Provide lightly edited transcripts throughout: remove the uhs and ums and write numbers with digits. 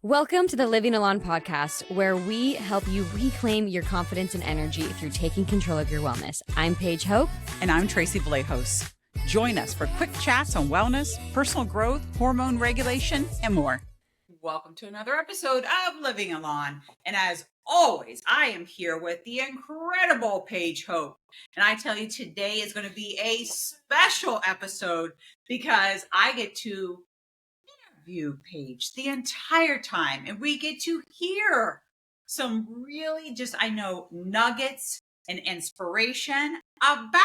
Welcome to the Living Elan podcast, where we help you reclaim your confidence and energy through taking control of your wellness. I'm Paige Hope. And I'm Tracey. Join us for quick chats on wellness, personal growth, hormone regulation, and more. Welcome to another episode of Living Elan. And as always, I am here with the incredible Paige Hope. And I tell you, today is going to be a special episode because I get to interview Paige the entire time. And we get to hear some really nuggets and inspiration about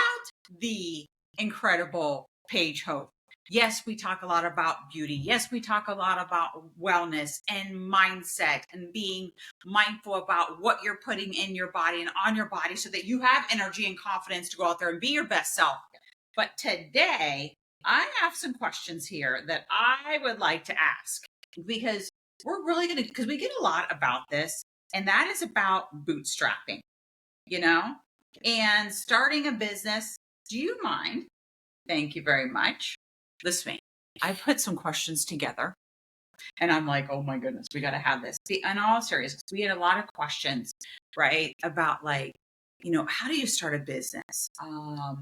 the incredible Paige Hope. Yes, we talk a lot about beauty. Yes, we talk a lot about wellness and mindset and being mindful about what you're putting in your body and on your body so that you have energy and confidence to go out there and be your best self. But today, I have some questions here that I would like to ask because because we get a lot about this, and that is about bootstrapping, and starting a business. Do you mind? Thank you very much. Listen, I put some questions together and I'm like, oh my goodness, we got to have this. In all seriousness, we had a lot of questions, right? About how do you start a business?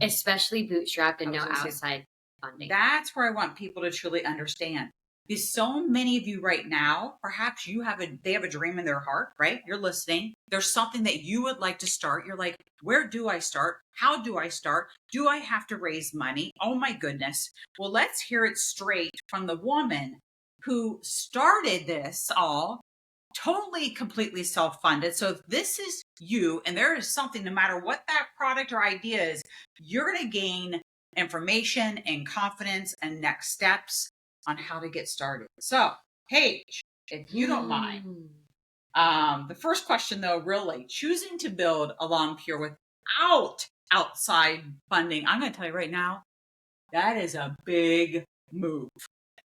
Especially bootstrapped and no outside funding. That's where I want people to truly understand. Because so many of you right now, perhaps they have a dream in their heart, right? You're listening. There's something that you would like to start. You're like, where do I start? How do I start? Do I have to raise money? Oh my goodness. Well, let's hear it straight from the woman who started this all totally, completely self-funded. So if this is you and there is something, no matter what that product or idea is, you're going to gain information and confidence and next steps on how to get started. So, Paige, if you don't mind, the first question though, really, choosing to build Elan Pure without outside funding, I'm going to tell you right now, that is a big move.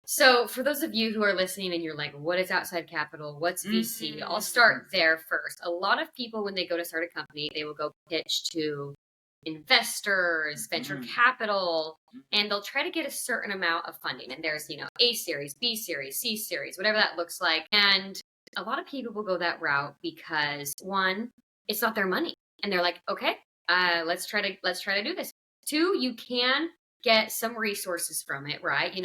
So for those of you who are listening and you're like, what is outside capital? What's VC? I'll start there first. A lot of people, when they go to start a company, they will go pitch to investors, venture capital, and they'll try to get a certain amount of funding. And there's, A series, B series, C series, whatever that looks like. And a lot of people will go that route because one, it's not their money. And they're like, okay, let's try to do this. Two, you can get some resources from it, right?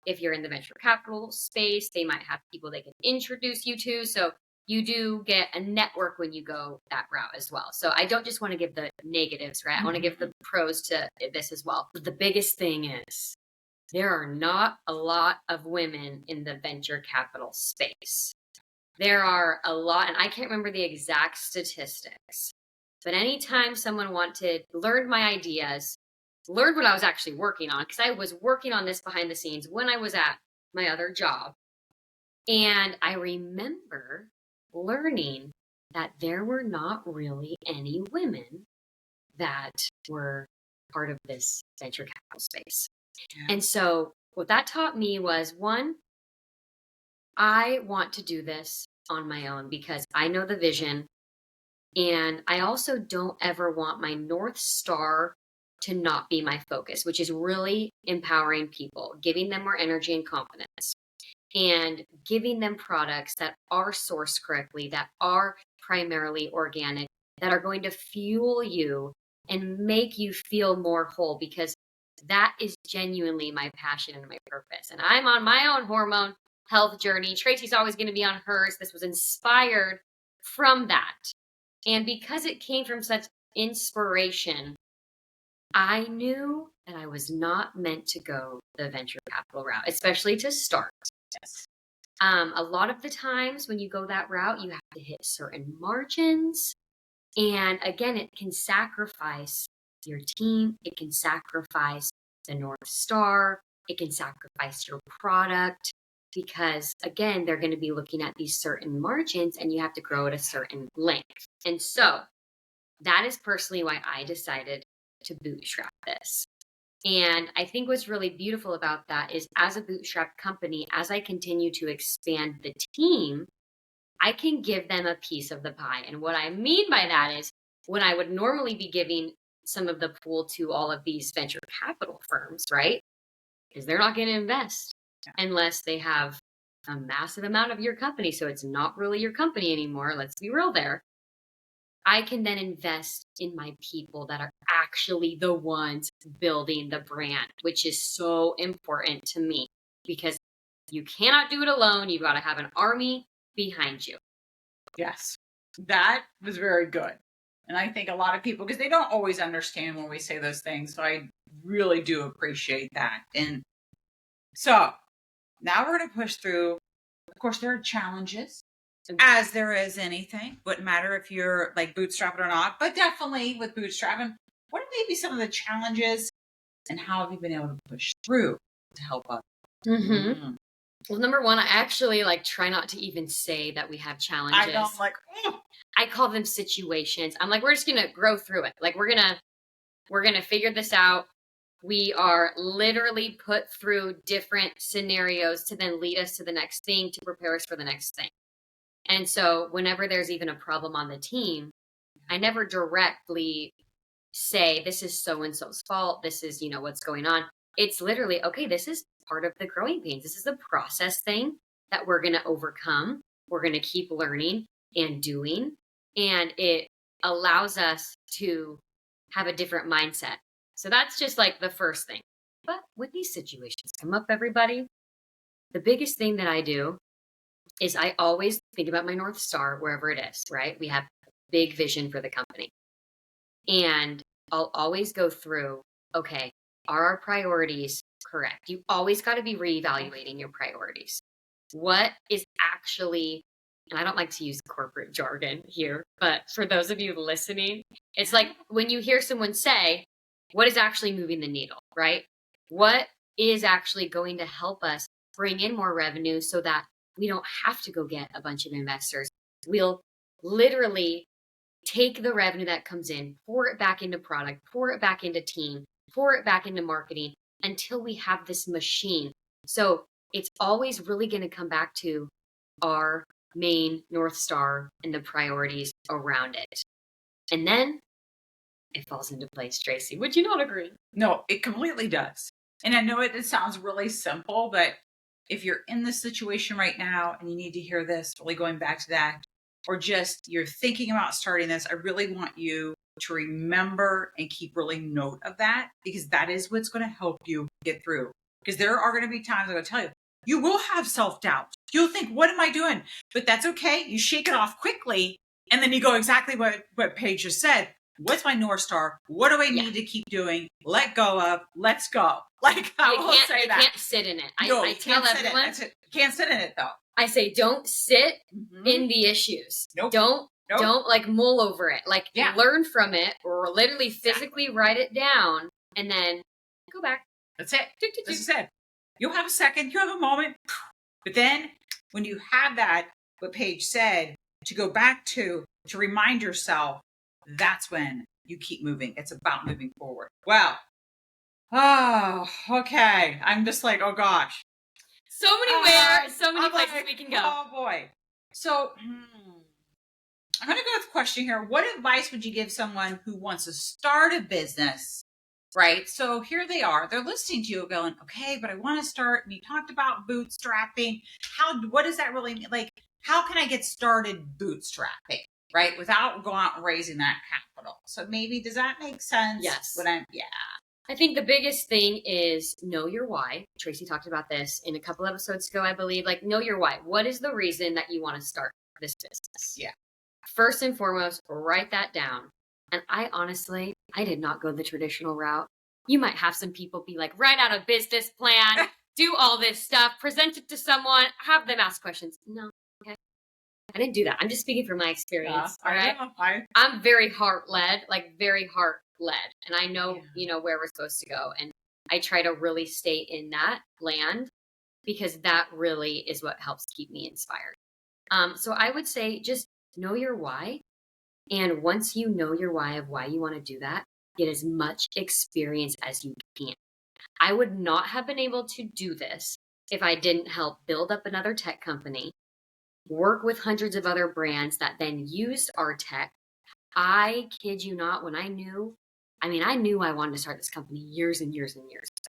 If you're in the venture capital space, they might have people they can introduce you to. So you do get a network when you go that route as well. So I don't just want to give the negatives, right? I want to give the pros to this as well. But the biggest thing is there are not a lot of women in the venture capital space. There are a lot, and I can't remember the exact statistics, but anytime someone wanted, learned my ideas, learned what I was actually working on, because I was working on this behind the scenes when I was at my other job. And I remember learning that there were not really any women that were part of this venture capital space. Yeah. And so what that taught me was, one, I want to do this on my own because I know the vision. And I also don't ever want my North Star to not be my focus, which is really empowering people, giving them more energy and confidence, and giving them products that are sourced correctly, that are primarily organic, that are going to fuel you and make you feel more whole, because that is genuinely my passion and my purpose. And I'm on my own hormone health journey. Tracey's always going to be on hers. This was inspired from that. And because it came from such inspiration, I knew that I was not meant to go the venture capital route, especially to start. Yes. A lot of the times when you go that route, you have to hit certain margins. And again, it can sacrifice your team. It can sacrifice the North Star. It can sacrifice your product because, again, they're going to be looking at these certain margins and you have to grow at a certain length. And so that is personally why I decided to bootstrap this. And I think what's really beautiful about that is, as a bootstrap company, as I continue to expand the team, I can give them a piece of the pie. And what I mean by that is, when I would normally be giving some of the pool to all of these venture capital firms, right? Because they're not going to invest unless they have a massive amount of your company, so it's not really your company anymore. Let's be real there. I can then invest in my people that are actually the ones building the brand, which is so important to me because you cannot do it alone. You've got to have an army behind you. Yes, that was very good. And I think a lot of people, because they don't always understand when we say those things. So I really do appreciate that. And so now we're going to push through. Of course, there are challenges, as there is anything. Wouldn't matter if you're like bootstrapping or not, but definitely with bootstrapping, what are maybe some of the challenges and how have you been able to push through to help others? Well, number one, I actually try not to even say that we have challenges. I know, I'm like, oh. I call them situations. I'm like, we're just gonna grow through it. Like we're gonna figure this out. We are literally put through different scenarios to then lead us to the next thing, to prepare us for the next thing. And so whenever there's even a problem on the team, I never directly say, this is so-and-so's fault. This is, what's going on. It's literally, okay, this is part of the growing pains. This is a process thing that we're going to overcome. We're going to keep learning and doing. And it allows us to have a different mindset. So that's just like the first thing. But when these situations come up, everybody, the biggest thing that I do is I always think about my North Star, wherever it is, right? We have big vision for the company. And I'll always go through, okay, are our priorities correct? You always got to be reevaluating your priorities. What is actually, and I don't like to use corporate jargon here, but for those of you listening, it's like when you hear someone say, what is actually moving the needle, right? What is actually going to help us bring in more revenue so that we don't have to go get a bunch of investors? We'll literally take the revenue that comes in, pour it back into product, pour it back into team, pour it back into marketing until we have this machine. So it's always really going to come back to our main North Star and the priorities around it. And then it falls into place, Tracey. Would you not agree? No, it completely does. And I know it sounds really simple, but if you're in this situation right now and you need to hear this, really going back to that, or just you're thinking about starting this, I really want you to remember and keep really note of that, because that is what's going to help you get through. Because there are going to be times I'm going to tell you, you will have self-doubt. You'll think, what am I doing? But that's okay. You shake it off quickly. And then you go exactly what Paige just said. What's my North Star? What do I need to keep doing? Let go of. Let's go. Like, I will say that. You can't sit in it. No, I tell everyone. You can't sit in it, though. I say, don't sit in the issues. Nope. Don't mull over it. Learn from it, or literally physically write it down and then go back. That's it. As I said, you'll have a second, you have a moment. But then when you have that, what Paige said, to go back to remind yourself, that's when you keep moving. It's about moving forward. Well, okay. I'm just like, oh gosh. So many places we can go. Oh boy. So I'm going to go with a question here. What advice would you give someone who wants to start a business? Right. So here they are. They're listening to you going, okay, but I want to start. And you talked about bootstrapping. What does that really mean? Like, how can I get started bootstrapping? Right. Without going out and raising that capital. So maybe, does that make sense? Yes. Yeah. I think the biggest thing is know your why. Tracey talked about this in a couple episodes ago, I believe. Like, know your why. What is the reason that you want to start this business? Yeah. First and foremost, write that down. And I did not go the traditional route. You might have some people be like, write out a business plan, do all this stuff, present it to someone, have them ask questions. No, okay. I didn't do that. I'm just speaking from my experience. All right. I'm very heart-led. And I know, where we're supposed to go. And I try to really stay in that land because that really is what helps keep me inspired. So I would say just know your why. And once you know your why of why you want to do that, get as much experience as you can. I would not have been able to do this if I didn't help build up another tech company, work with hundreds of other brands that then used our tech. I kid you not, when I knew I wanted to start this company years and years and years ago.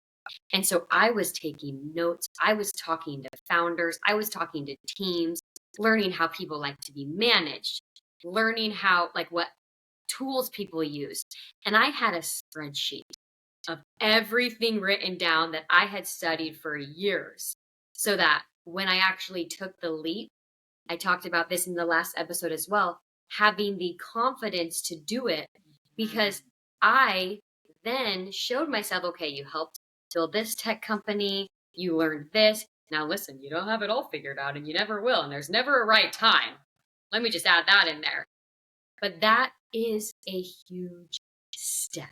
And so I was taking notes. I was talking to founders. I was talking to teams, learning how people like to be managed, learning how, like, what tools people use. And I had a spreadsheet of everything written down that I had studied for years so that when I actually took the leap, I talked about this in the last episode as well, having the confidence to do it because I then showed myself, okay, you helped build this tech company, you learned this. Now listen, you don't have it all figured out and you never will, and there's never a right time. Let me just add that in there. But that is a huge step.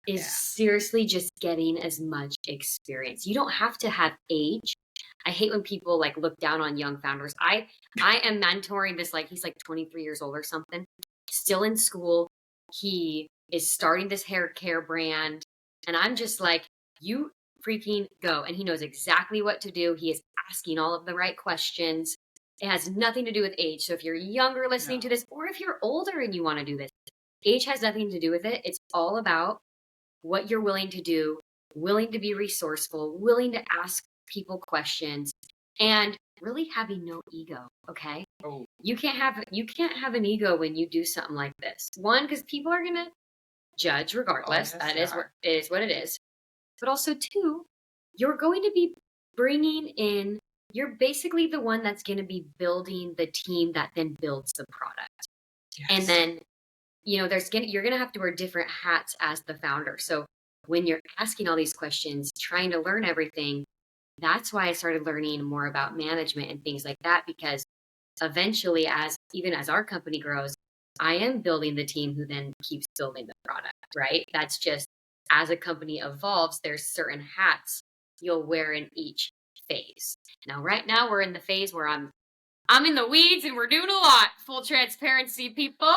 Is seriously just getting as much experience. You don't have to have age. I hate when people like look down on young founders. I am mentoring this, like, he's like 23 years old or something, still in school. He is starting this hair care brand. And I'm just like, you freaking go. And he knows exactly what to do. He is asking all of the right questions. It has nothing to do with age. So if you're younger listening to this, or if you're older and you want to do this, age has nothing to do with it. It's all about what you're willing to do, willing to be resourceful, willing to ask people questions, and really having no ego. Okay. Oh. You can't have an ego when you do something like this. One, because people are gonna judge regardless. That is what it is. But also two, you're going to be bringing in. You're basically the one that's going to be building the team that then builds the product. Yes. And then, you're going to have to wear different hats as the founder. So when you're asking all these questions, trying to learn everything, that's why I started learning more about management and things like that, because eventually, even as our company grows, I am building the team who then keeps building the product, right? That's just, as a company evolves, there's certain hats you'll wear in each phase. Now, right now we're in the phase where I'm in the weeds and we're doing a lot. Full transparency, people.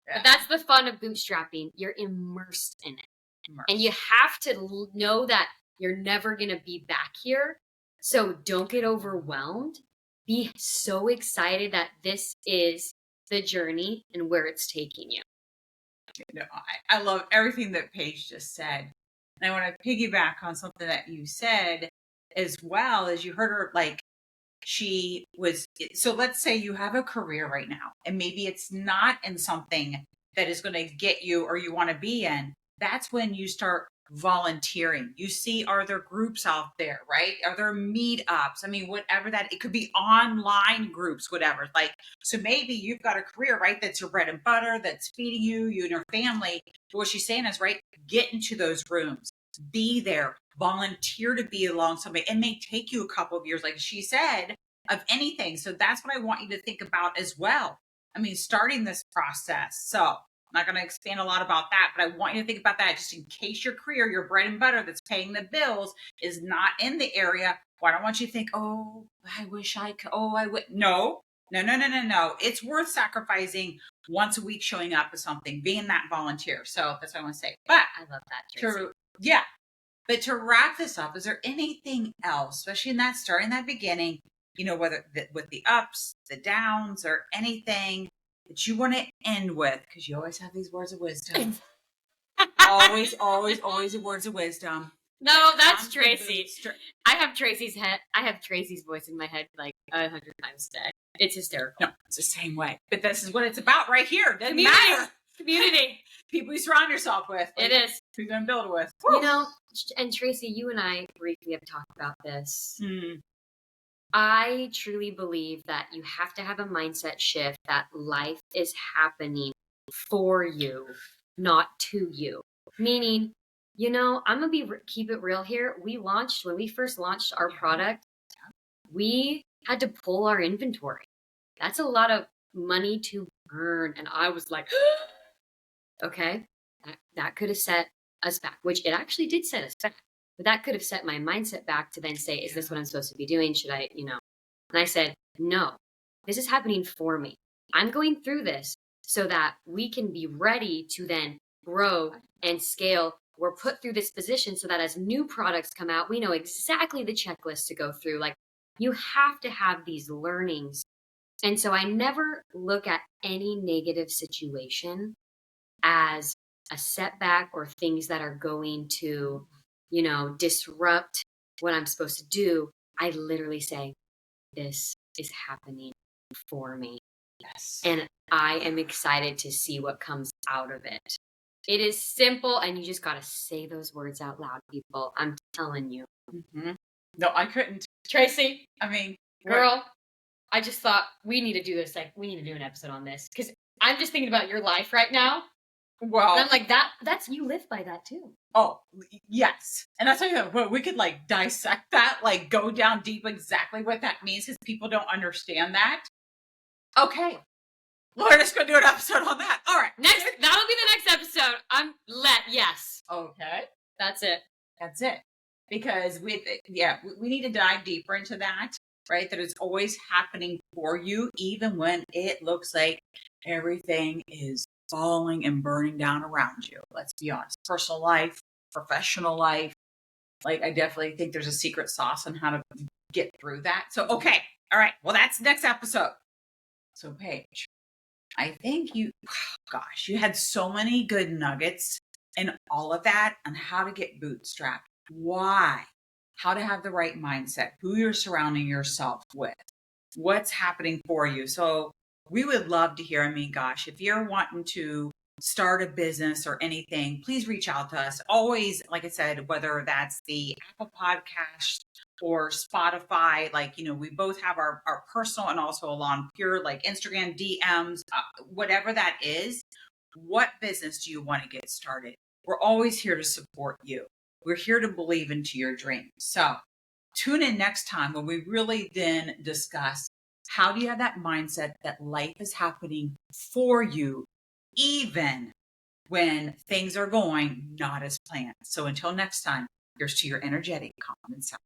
Yeah. But that's the fun of bootstrapping. You're immersed in it. And you have to know that you're never going to be back here. So don't get overwhelmed. Be so excited that this is the journey and where it's taking you. I love everything that Paige just said. And I want to piggyback on something that you said as well, as you heard her, like, so let's say you have a career right now, and maybe it's not in something that is going to get you or you want to be in. That's when you start volunteering. You see, are there groups out there, right? Are there meetups? I mean, whatever that, it could be online groups, whatever. Like, so maybe you've got a career, right? That's your bread and butter, that's feeding you and your family. But what she's saying is, right, get into those rooms, be there, volunteer to be along somebody. It may take you a couple of years, like she said, of anything. So that's what I want you to think about as well. I mean, starting this process. So I'm not going to expand a lot about that, but I want you to think about that just in case your career, your bread and butter that's paying the bills is not in the area. Well, I don't want you to think, oh, I wish I could. Oh, I would. No. It's worth sacrificing once a week, showing up with something, being that volunteer. So that's what I want to say. But I love that, Tracey. But to wrap this up, is there anything else, especially in that start, in that beginning, whether with the ups, the downs, or anything that you want to end with? Because you always have these words of wisdom. always words of wisdom. No, that's Tracey. I have Tracey's voice in my head like 100 times a day. It's hysterical. No, it's the same way. But this is what it's about right here. Doesn't matter. Community. People you surround yourself with. It is. Who you're going to build it with. Woo! And Tracey, you and I briefly have talked about this. I truly believe that you have to have a mindset shift that life is happening for you, not to you. Meaning, I'm going to keep it real here. When we first launched our product, we had to pull our inventory. That's a lot of money to burn. And I was like, okay, that could have set us back, which it actually did set us back. But that could have set my mindset back to then say, is this what I'm supposed to be doing? Should I, And I said, no, this is happening for me. I'm going through this so that we can be ready to then grow and scale. We're put through this position so that as new products come out, we know exactly the checklist to go through. Like, you have to have these learnings. And so I never look at any negative situation as a setback or things that are going to disrupt what I'm supposed to do, I literally say, this is happening for me. Yes. And I am excited to see what comes out of it. It is simple, and you just got to say those words out loud, people. I'm telling you. Mm-hmm. No, I couldn't. Tracey, I mean, girl, I just thought we need to do this. Like, we need to do an episode on this because I'm just thinking about your life right now. Well, and I'm like, that's you live by that too. Oh, yes. And I'll tell you what, we could like dissect that, like go down deep exactly what that means because people don't understand that. Okay. We're just going to do an episode on that. All right. That'll be the next episode. Yes. Okay. That's it. That's it. Because we need to dive deeper into that, right? That it's always happening for you, even when it looks like everything is falling and burning down around you. Let's be honest. Personal life, professional life. Like, I definitely think there's a secret sauce on how to get through that. So, okay. All right. Well, that's next episode. So, Paige, I think you had so many good nuggets and all of that on how to get bootstrapped. Why? How to have the right mindset, who you're surrounding yourself with, what's happening for you. So we would love to hear. I mean, gosh, if you're wanting to start a business or anything, please reach out to us. Always, like I said, whether that's the Apple Podcast or Spotify, we both have our personal and also Elan Pure, like Instagram DMs, whatever that is. What business do you want to get started? We're always here to support you. We're here to believe into your dreams. So tune in next time when we really then discuss how do you have that mindset that life is happening for you, even when things are going not as planned. So until next time, here's to your energetic, calm, and sound.